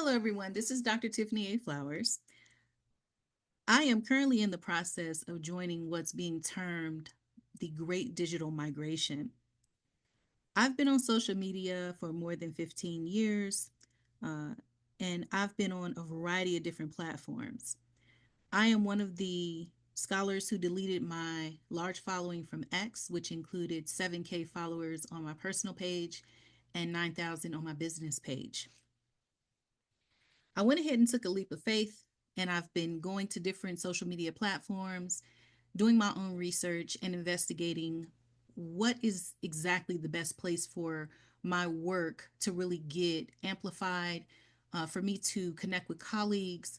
Hello, everyone. This is Dr. Tiffany A. Flowers. I am currently in the process of joining what's being termed the Great Digital Migration. I've been on social media for more than 15 years, uh, and I've been on a variety of different platforms. I am one of the scholars who deleted my large following from X, which included 7K followers on my personal page and 9,000 on my business page. I went ahead and took a leap of faith, and I've been going to different social media platforms, doing my own research, and investigating what is exactly the best place for my work to really get amplified, for me to connect with colleagues,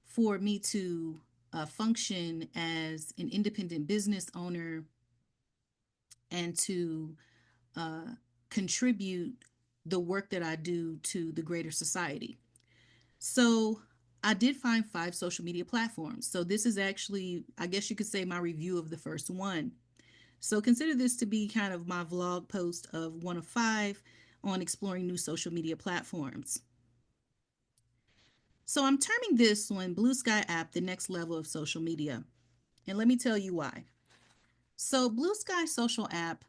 for me to function as an independent business owner, and to uh, contribute the work that I do to the greater society. So I did find 5 social media platforms. So this is actually, I guess you could say, my review of the first one. So consider this to be kind of my vlog post of 1 of 5 on exploring new social media platforms. So I'm terming this one Blue Sky app the next level of social media. And let me tell you why. So Blue Sky social app,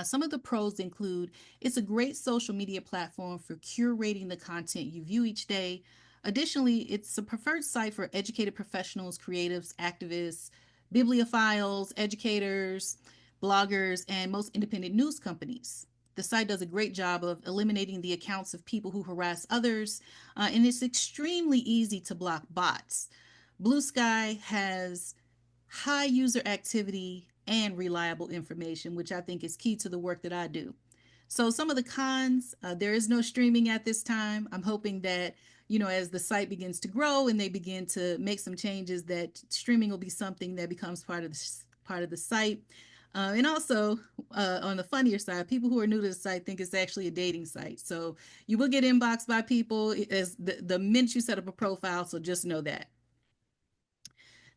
some of the pros include it's a great social media platform for curating the content you view each day. Additionally, it's a preferred site for educated professionals, creatives, activists, bibliophiles, educators, bloggers, and most independent news companies. The site does a great job of eliminating the accounts of people who harass others, and it's extremely easy to block bots. Blue Sky has high user activity and reliable information, which I think is key to the work that I do. So, some of the cons, there is no streaming at this time. I'm hoping that, as the site begins to grow and they begin to make some changes, that streaming will be something that becomes part of the site. And also, on the funnier side, people who are new to the site think it's actually a dating site. So you will get inboxed by people as the minute you set up a profile. So just know that.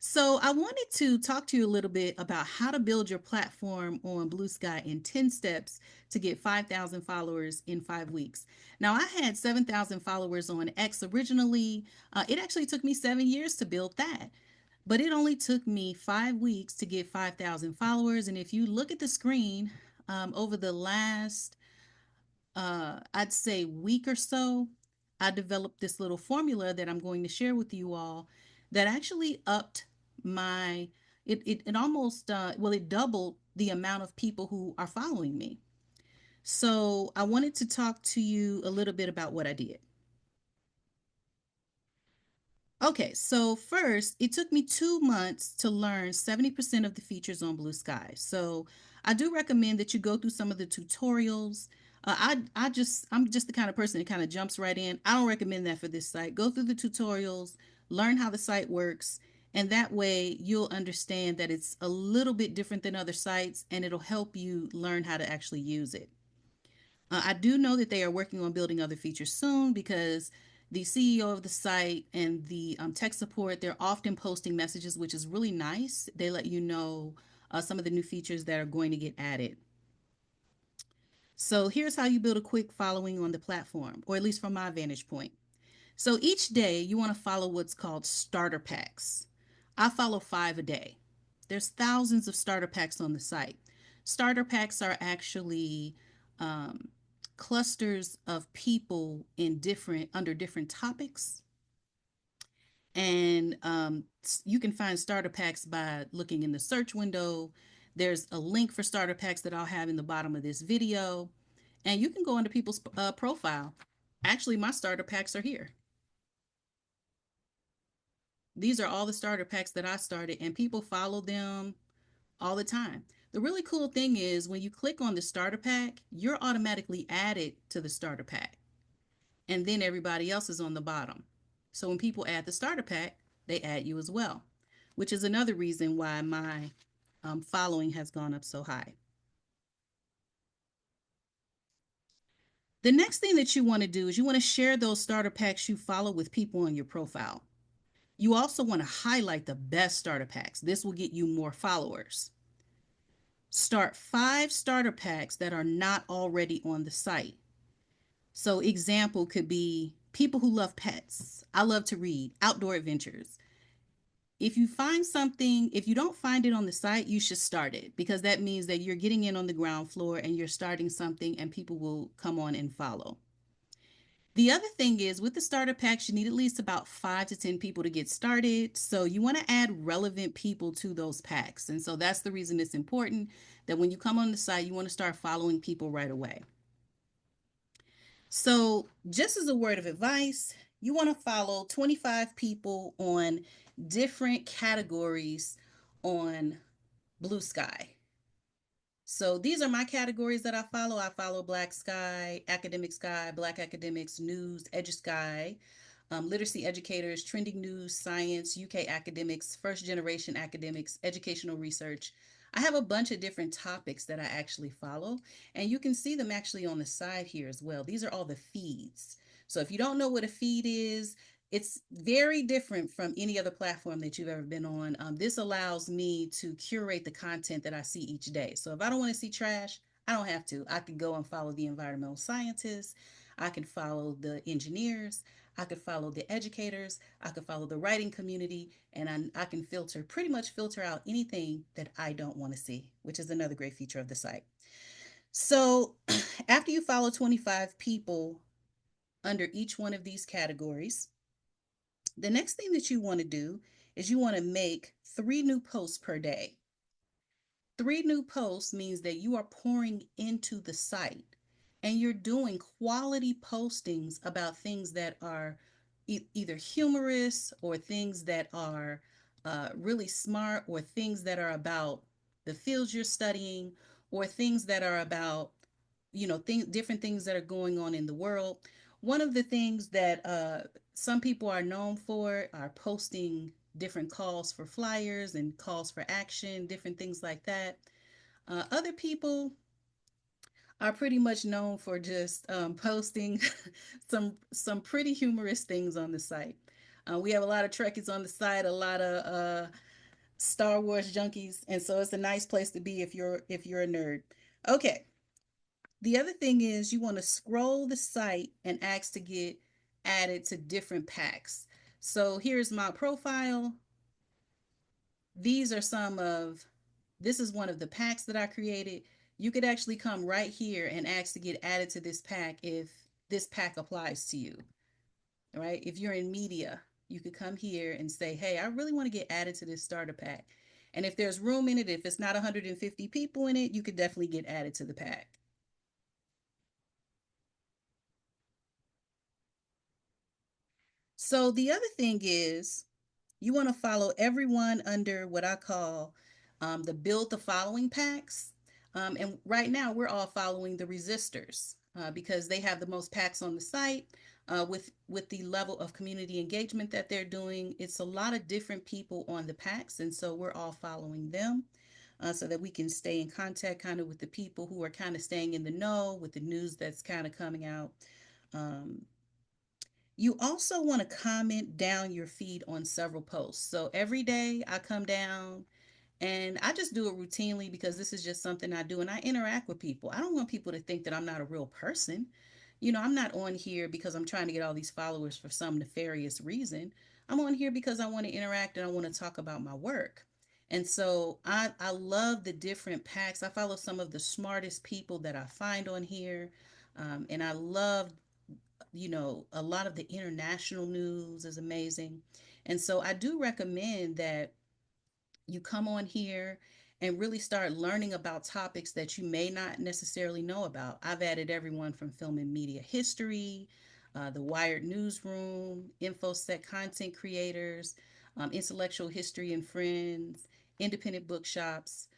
So, I wanted to talk to you a little bit about how to build your platform on Blue Sky in 10 steps to get 5,000 followers in 5 weeks. Now, I had 7,000 followers on X originally. It actually took me 7 years to build that, but it only took me 5 weeks to get 5,000 followers. And if you look at the screen, over the last I'd say week or so, I developed this little formula that I'm going to share with you all that actually upped my it almost well, it doubled the amount of people who are following me. So I wanted to talk to you a little bit about what I did. Okay, so first, it took me 2 months to learn 70% of the features on Blue Sky. So I do recommend that you go through some of the tutorials. I'm just the kind of person that kind of jumps right in. I don't recommend that for this site. Go through the tutorials, learn how the site works, and that way you'll understand that it's a little bit different than other sites, and it'll help you learn how to actually use it. I do know that they are working on building other features soon because the CEO of the site and the tech support, they're often posting messages, which is really nice. They let you know some of the new features that are going to get added. So here's how you build a quick following on the platform, or at least from my vantage point. So each day you want to follow what's called starter packs. I follow 5 a day. There's thousands of starter packs on the site. Starter packs are actually um, clusters of people in different under different topics, and you can find starter packs by looking in the search window. There's a link for starter packs that I'll have in the bottom of this video, and you can go into people's profile. Actually, my starter packs are here. These are all the starter packs that I started, and people follow them all the time. The really cool thing is when you click on the starter pack, you're automatically added to the starter pack, and then everybody else is on the bottom. So when people add the starter pack, they add you as well, which is another reason why my following has gone up so high. The next thing that you want to do is you want to share those starter packs you follow with people on your profile. You also want to highlight the best starter packs. This will get you more followers. Start 5 starter packs that are not already on the site. So example could be People who love pets. I love to read, outdoor adventures. If you find something, if you don't find it on the site, you should start it because that means that you're getting in on the ground floor and you're starting something and people will come on and follow. The other thing is with the starter packs, you need at least about 5 to 10 people to get started. So you want to add relevant people to those packs. And so that's the reason it's important that when you come on the site, you want to start following people right away. So, just as a word of advice, you want to follow 25 people on different categories on Blue Sky. So these are my categories that I follow. I follow Black Sky, Academic Sky, Black Academics, News, Edge Sky, literacy educators, trending news, science, UK academics, first generation academics, educational research. I have a bunch of different topics that I actually follow, and you can see them actually on the side here as well. These are all the feeds. So if you don't know what a feed is, it's very different from any other platform that you've ever been on. This allows me to curate the content that I see each day. So if I don't want to see trash, I don't have to. I could go and follow the environmental scientists. I can follow the engineers. I could follow the educators. I could follow the writing community. And I can filter, pretty much filter out anything that I don't want to see, which is another great feature of the site. So after you follow 25 people under each one of these categories, the next thing that you want to do is you want to make 3 new posts per day. 3 new posts means that you are pouring into the site and you're doing quality postings about things that are either humorous or things that are really smart or things that are about the fields you're studying or things that are about different things that are going on in the world. One of the things that some people are known for are posting different calls for flyers and calls for action, different things like that. Other people are pretty much known for just posting some pretty humorous things on the site. We have a lot of Trekkies on the site, a lot of Star Wars junkies, and so it's a nice place to be if you're a nerd. Okay, the other thing is you want to scroll the site and ask to get added to different packs. So here's my profile. These are some of, this is one of the packs that I created. You could actually come right here and ask to get added to this pack if this pack applies to you, right? If you're in media, you could come here and say, hey, I really want to get added to this starter pack. And if there's room in it, if it's not 150 people in it, you could definitely get added to the pack. So the other thing is you want to follow everyone under what I call the build the following packs. And right now we're all following the resistors because they have the most packs on the site. With the level of community engagement that they're doing, it's a lot of different people on the packs, and so we're all following them so that we can stay in contact kind of with the people who are kind of staying in the know with the news that's kind of coming out. Um, you also want to comment down your feed on several posts. So every day I come down and I just do it routinely because this is just something I do and I interact with people. I don't want people to think that I'm not a real person. I'm not on here because I'm trying to get all these followers for some nefarious reason. I'm on here because I want to interact and I want to talk about my work. And so I love the different packs. I follow some of the smartest people that I find on here. And I love a lot of the international news is amazing. And so I do recommend that you come on here and really start learning about topics that you may not necessarily know about. I've added everyone from film and media history, the Wired newsroom, InfoSec content creators, intellectual history and friends, independent bookshops,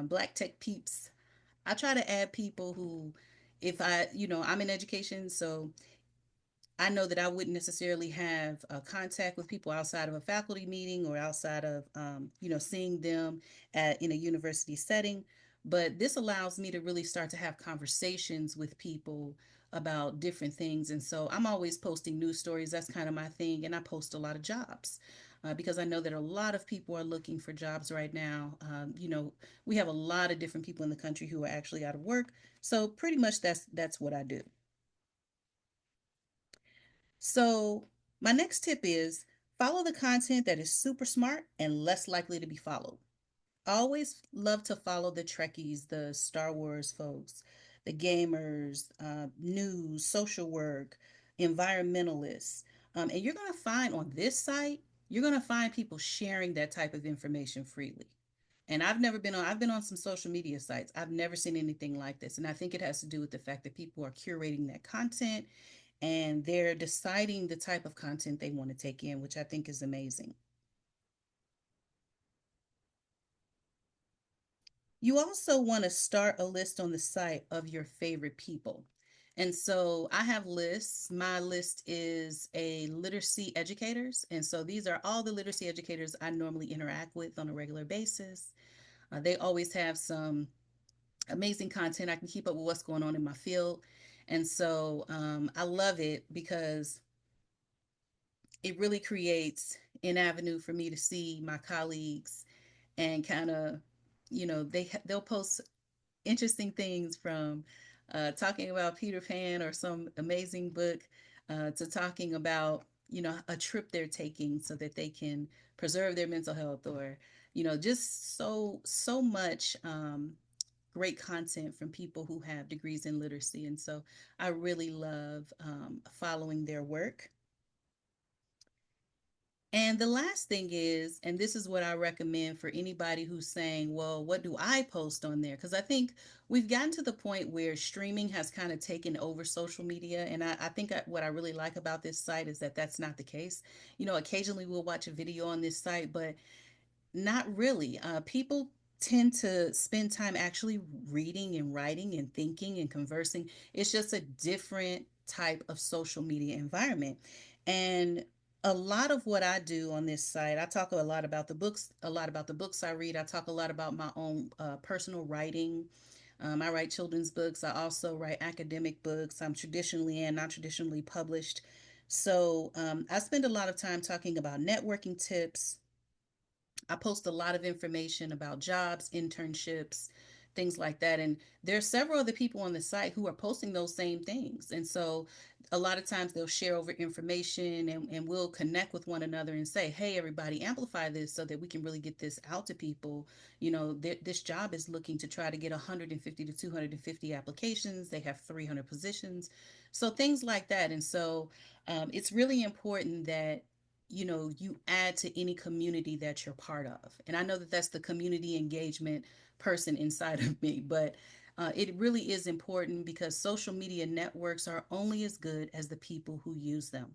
black tech peeps. I try to add people who, if I'm in education, so I know that I wouldn't necessarily have contact with people outside of a faculty meeting or outside of, seeing them in a university setting. But this allows me to really start to have conversations with people about different things. And so I'm always posting news stories. That's kind of my thing. And I post a lot of jobs because I know that a lot of people are looking for jobs right now. We have a lot of different people in the country who are actually out of work. So pretty much that's what I do. So, my next tip is follow the content that is super smart and less likely to be followed. I always love to follow the Trekkies, the Star Wars folks, the gamers, news, social work, environmentalists. And you're going to find on this site, you're going to find people sharing that type of information freely. And I've been on some social media sites. I've never seen anything like this. And I think it has to do with the fact that people are curating that content and they're deciding the type of content they want to take in, which I think is amazing. You also want to start a list on the site of your favorite people. And so I have lists. My list is a literacy educators. And so these are all the literacy educators I normally interact with on a regular basis. They always have some amazing content. I can keep up with what's going on in my field. And so I love it because it really creates an avenue for me to see my colleagues and kind of, they'll post interesting things from talking about Peter Pan or some amazing book to talking about, a trip they're taking so that they can preserve their mental health or, just so much great content from people who have degrees in literacy. And so I really love following their work. And the last thing is, and this is what I recommend for anybody who's saying, well, what do I post on there? Because I think we've gotten to the point where streaming has kind of taken over social media. And I think what I really like about this site is that that's not the case. Occasionally we'll watch a video on this site, but not really. People tend to spend time actually reading and writing and thinking and conversing. It's just a different type of social media environment. And a lot of what I do on this site, I talk a lot about the books, a lot about the books I read. I talk a lot about my own personal writing. I write children's books. I also write academic books. I'm traditionally and non traditionally published. So I spend a lot of time talking about networking tips. I post a lot of information about jobs, internships, things like that. And there are several other people on the site who are posting those same things. And so a lot of times they'll share over information and we'll connect with one another and say, hey, everybody, amplify this so that we can really get this out to people. This job is looking to try to get 150 to 250 applications. They have 300 positions. So things like that. And so it's really important that you add to any community that you're part of. And I know that that's the community engagement person inside of me, but it really is important because social media networks are only as good as the people who use them.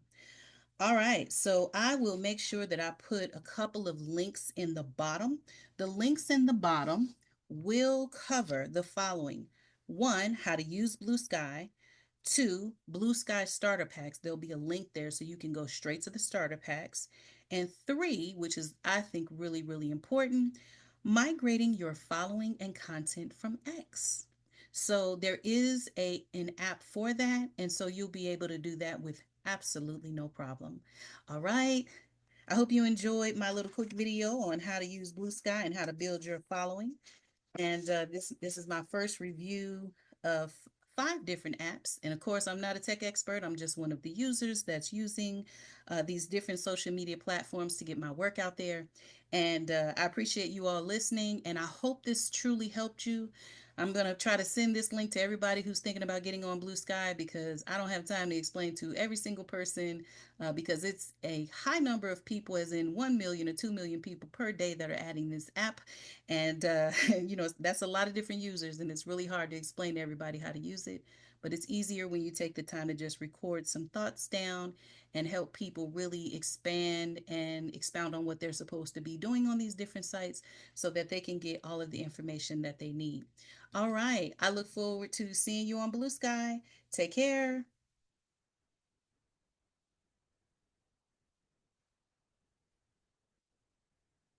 All right, so I will make sure that I put a couple of links in the bottom. The links in the bottom will cover the following: one, how to use Blue Sky; two, Blue Sky starter packs. There'll be a link there so you can go straight to the starter packs. And three, which is, I think, really, really important, migrating your following and content from X. So there is an app for that, and so you'll be able to do that with absolutely no problem. All right. I hope you enjoyed my little quick video on how to use Blue Sky and how to build your following. And this is my first review of 5 different apps. And of course, I'm not a tech expert. I'm just one of the users that's using these different social media platforms to get my work out there. And I appreciate you all listening. And I hope this truly helped you. I'm going to try to send this link to everybody who's thinking about getting on Blue Sky because I don't have time to explain to every single person because it's a high number of people, as in 1 million or 2 million people per day that are adding this app. And, that's a lot of different users, and it's really hard to explain to everybody how to use it. But it's easier when you take the time to just record some thoughts down and help people really expand and expound on what they're supposed to be doing on these different sites so that they can get all of the information that they need. All right. I look forward to seeing you on Blue Sky. Take care.